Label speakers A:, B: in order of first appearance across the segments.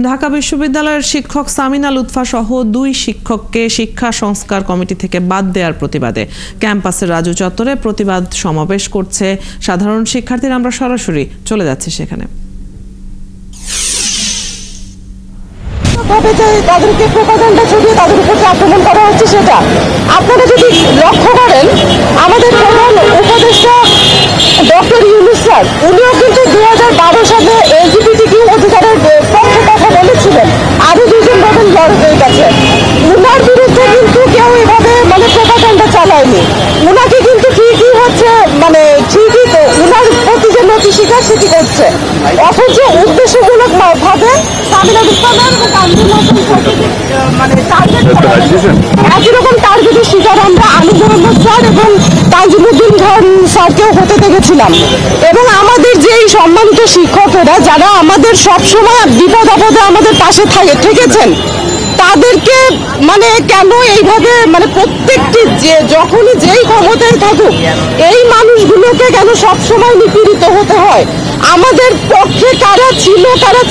A: ঢাকা বিশ্ববিদ্যালয়ের শিক্ষক সামিনা লুৎফা সহ 2 শিক্ষককে শিক্ষা সংস্কার কমিটি থেকে বাদ দেওয়ার প্রতিবাদে ক্যাম্পাসের রাজু চত্বরে প্রতিবাদ সমাবেশ করছে সাধারণ শিক্ষার্থীরা। আমরা সরাসরি চলে যাচ্ছি সেখানে।
B: তাদেরকে প্রোপাগান্ডা ছড়িয়ে তাদের উপর আক্রমণ করা হচ্ছে, সেটা আপনারা যদি লক্ষ্য করেন, আমাদের প্রধান উপদেষ্টা ডক্টর ইউনূস স্যার উনিও কিন্তু 2012 সালে এলজিবিটিকিউ অধিকারের পক্ষে কথা বলেছিলেন। আরো 2 জন বলেন জড়ো হয়ে গেছে। উনার বিরুদ্ধে কিন্তু কেউ এভাবে প্রোপাগান্ডা চালায়নি। উনাকে কিন্তু ঠিকই হচ্ছে ঠিকই তো উনার প্রতি যে নতি স্বীকার সেটি করছে, অথচ উদ্দেশ্যমূলক ভাবে সামিনা লুৎফা একই রকম টার্গেটের শিকার আমরা আনু মোহাম্মদ স্যার এবং তানজিমুদ্দিন খান স্যারকেও হতে দেখেছিলাম। এবং আমাদের যে সম্মানিত শিক্ষকেরা যারা আমাদের সবসময় বিপদ আপদে আমাদের পাশে থেকেছেন, তাদেরকে কেন এইভাবে প্রত্যেকটি যে যখনই যেই ক্ষমতায় থাকুক এই মানুষগুলোকে কেন সবসময় নিপীড়িত হতে হয়? আমাদের পক্ষে কারা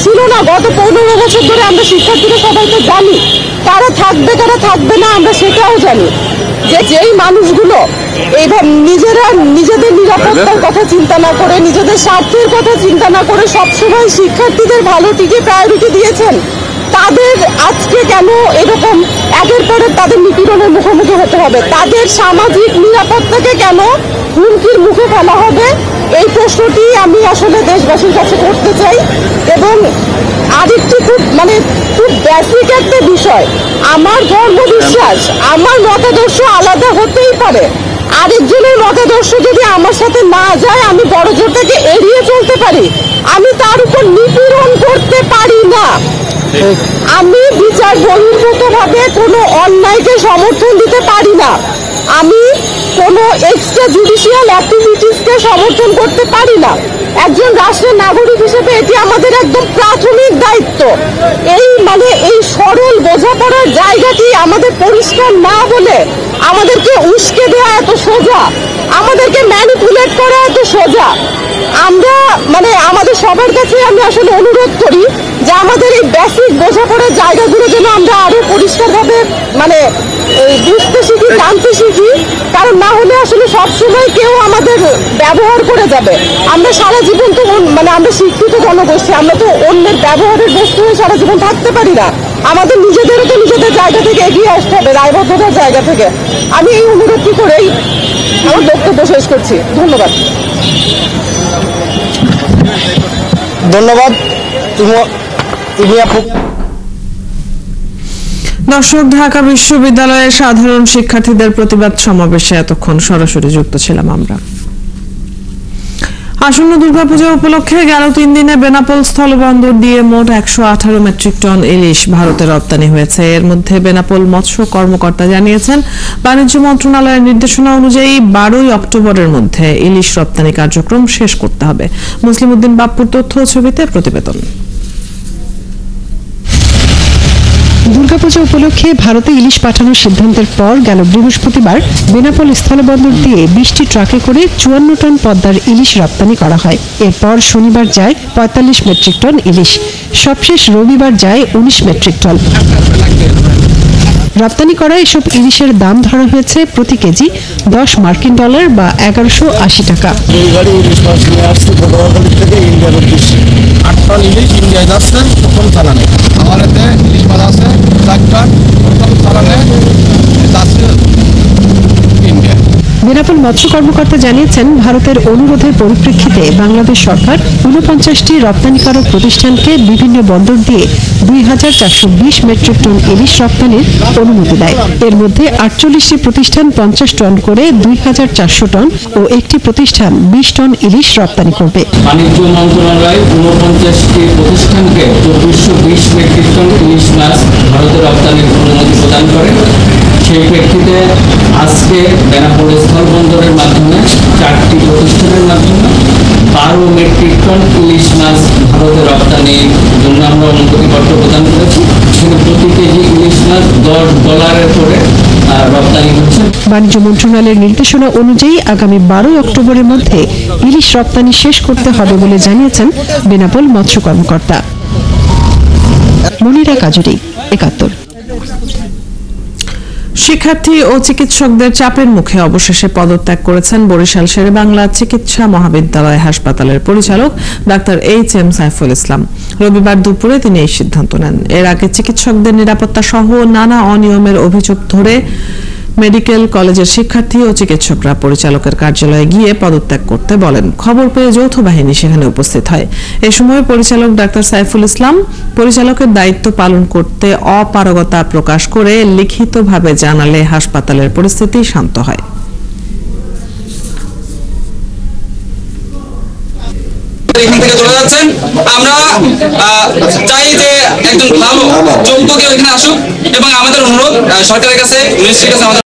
B: ছিল না গত 15 বছর ধরে আমরা শিক্ষার্থীরা সবাই তো জানি। কারা থাকবে না আমরা সেটাও জানি। যেই মানুষগুলো এইভাবে নিজেদের নিরাপত্তার কথা চিন্তা না করে, নিজেদের স্বার্থের কথা চিন্তা না করে সবসময় শিক্ষার্থীদের ভালোটিকে প্রায়োরিটি দিয়েছেন, তাদের আজকে কেন এরকম একের পর তাদের নিপীড়নের মুখোমুখি হতে হবে? তাদের সামাজিক নিরাপত্তাকে কেন হুমকির মুখে ফেলা হবে? এই প্রশ্নটি আমি আসলে দেশবাসীর কাছে করতে চাই। এবং আরেকটি খুব বেসিক একটা বিষয়, আমার ধর্ম বিশ্বাস, আমার মতাদর্শ আলাদা হতেই পারে। আরেকজনের মতাদর্শ যদি আমার সাথে না যায়, আমি বড়জোরটাকে এড়িয়ে চলতে পারি, আমি তার উপর নিপীড়ন করতে পারি না। আমি বিচার বহির্ভূতভাবে কোনো অন্যায়কে সমর্থন দিতে পারি না। আমি কোনো এক্সট্রা জুডিশিয়াল অ্যাক্টিভিটিসকে সমর্থন করতে পারি না। একজন রাষ্ট্রের নাগরিক হিসেবে এটি আমাদের একদম প্রাথমিক দায়িত্ব। এই সরল বোঝাপড়ার জায়গাটি আমাদের পরিষ্কার না বলে আমাদেরকে উস্কে দেওয়া এত সোজা, আমাদেরকে ম্যানিপুলেট করা এত সোজা। আমরা আমাদের সবার কাছে আমি আসলে অনুরোধ করি যে আমাদের এই বেসিক বোঝাপড়ার জায়গাগুলো যেন আমরা আরো পরিষ্কারভাবে বুঝতে শিখি, জানতে শিখি। কারণ না হলে আসলে সবসময় কেউ আমাদের ব্যবহার করে যাবে। আমরা সারা জীবন তো আমরা শিক্ষিত জনগোষ্ঠী, আমরা তো অন্যের ব্যবহারের বস্তু হয়ে সারা জীবন থাকতে পারি না। আমাদের নিজেদেরও তো নিজেদের জায়গা থেকে এগিয়ে আসতে হবে, দায়বদ্ধতার জায়গা থেকে। আমি এই অনুরোধটি করেই আমার বক্তব্য শেষ করছি। ধন্যবাদ।
A: দর্শক, ঢাকা বিশ্ববিদ্যালয়ের সাধারণ শিক্ষার্থীদের প্রতিবাদ সমাবেশে এতক্ষণ সরাসরি যুক্ত ছিলাম আমরা। আসন্ন দুর্গাপূজা উপলক্ষে গেল 3 দিনে বেনাপোল স্থলবন্দর দিয়ে মোট 118 মেট্রিক টন ইলিশ ভারতে রপ্তানি হয়েছে। এর মধ্যে বেনাপোল মৎস্য কর্মকর্তা জানিয়েছেন, বাণিজ্য মন্ত্রণালয়ের নির্দেশনা অনুযায়ী 12 অক্টোবরের মধ্যে ইলিশ রপ্তানি কার্যক্রম শেষ করতে হবে। মুসলিম উদ্দিন বাপ্পুর তথ্য ও ছবিতে প্রতিবেদন।
C: দুর্গাপূজা উপলক্ষে ভারতে ইলিশ পাঠানোর সিদ্ধান্তের পর গেল বৃহস্পতিবার বেনাপোল স্থলবন্দর দিয়ে 20টি ট্রাকে করে 54 টন পদ্মার ইলিশ রপ্তানি করা হয়। এরপর শনিবার যায় 45 মেট্রিক টন ইলিশ, সবশেষ রবিবার যায় 19 মেট্রিক টন। রপ্তানি করা এসব ইলিশের দাম ধরা হয়েছে প্রতি কেজি $10 মার্কিন বা 1180 টাকা। বেনাপোল মৎস্য কর্মকর্তা জানিয়েছেন, ভারতের অনুরোধের পরিপ্রেক্ষিতে বাংলাদেশ সরকার 49টি রপ্তানিকারক প্রতিষ্ঠানকে বিভিন্ন বন্দর দিয়ে 2420 মেট্রিক টন ইলিশ রপ্তানির অনুমতি দেয়। এর মধ্যে 48টি প্রতিষ্ঠান 50 টন করে 2400 টন ও একটি প্রতিষ্ঠান 20 টন ইলিশ রপ্তানি করবে।
D: বাণিজ্য মন্ত্রণালয় 49টি প্রতিষ্ঠানকে 2420 মেট্রিক টন ইলিশ মাছ ভারতে রপ্তানির অনুমতি প্রদান করে। সেই প্রেক্ষিতে আজকে বেনাপোল স্থলবন্দরের মাধ্যমে 4টি প্রতিষ্ঠানের মাধ্যমে 12 মেট্রিক টন ইলিশ মাছ ভারতে রপ্তানির জন্য আমরা অনুমতিপত্র প্রদান করেছি। প্রতি কেজি ইলিশ মাছ $10 করে রপ্তানি হচ্ছে।
C: বাণিজ্য মন্ত্রণালয়ের নির্দেশনা অনুযায়ী আগামী 12 অক্টোবরের মধ্যে ইলিশ রপ্তানি শেষ করতে হবে বলে জানিয়েছেন বেনাপোল মৎস্য কর্মকর্তা। মনিরা কাজুরি, ৭১।
A: শিক্ষার্থী ও চিকিৎসকদের চাপের মুখে অবশেষে পদত্যাগ করেছেন বরিশাল শেরেবাংলা চিকিৎসা মহাবিদ্যালয় হাসপাতালের পরিচালক ডাক্তার এইচ.এম. সাইফুল ইসলাম। রবিবার দুপুরে তিনি এই সিদ্ধান্ত নেন। এর আগে চিকিৎসকদের নিরাপত্তা সহ নানা অনিয়মের অভিযোগ ধরে মেডিকেল কলেজের শিক্ষার্থী ও চিকিৎসকরা পরিচালকের কার্যালয়ে গিয়ে পদত্যাগ করতে বলেন। খবর পেয়ে যৌথ বাহিনী সেখানে উপস্থিত হয়। এ সময় পরিচালক ডাক্তার সাইফুল ইসলাম পরিচালকের দায়িত্ব পালন করতে অপারগতা প্রকাশ করে লিখিতভাবে জানালে হাসপাতালের পরিস্থিতি শান্ত হয়।
E: এখান থেকে চলে যাচ্ছেন, আমরা চাই যে একজন ভালো যোগ্য কেউ এখানে আসুক এবং আমাদের অনুরোধ সরকারের কাছে, মিনিস্ট্রির কাছে আমাদের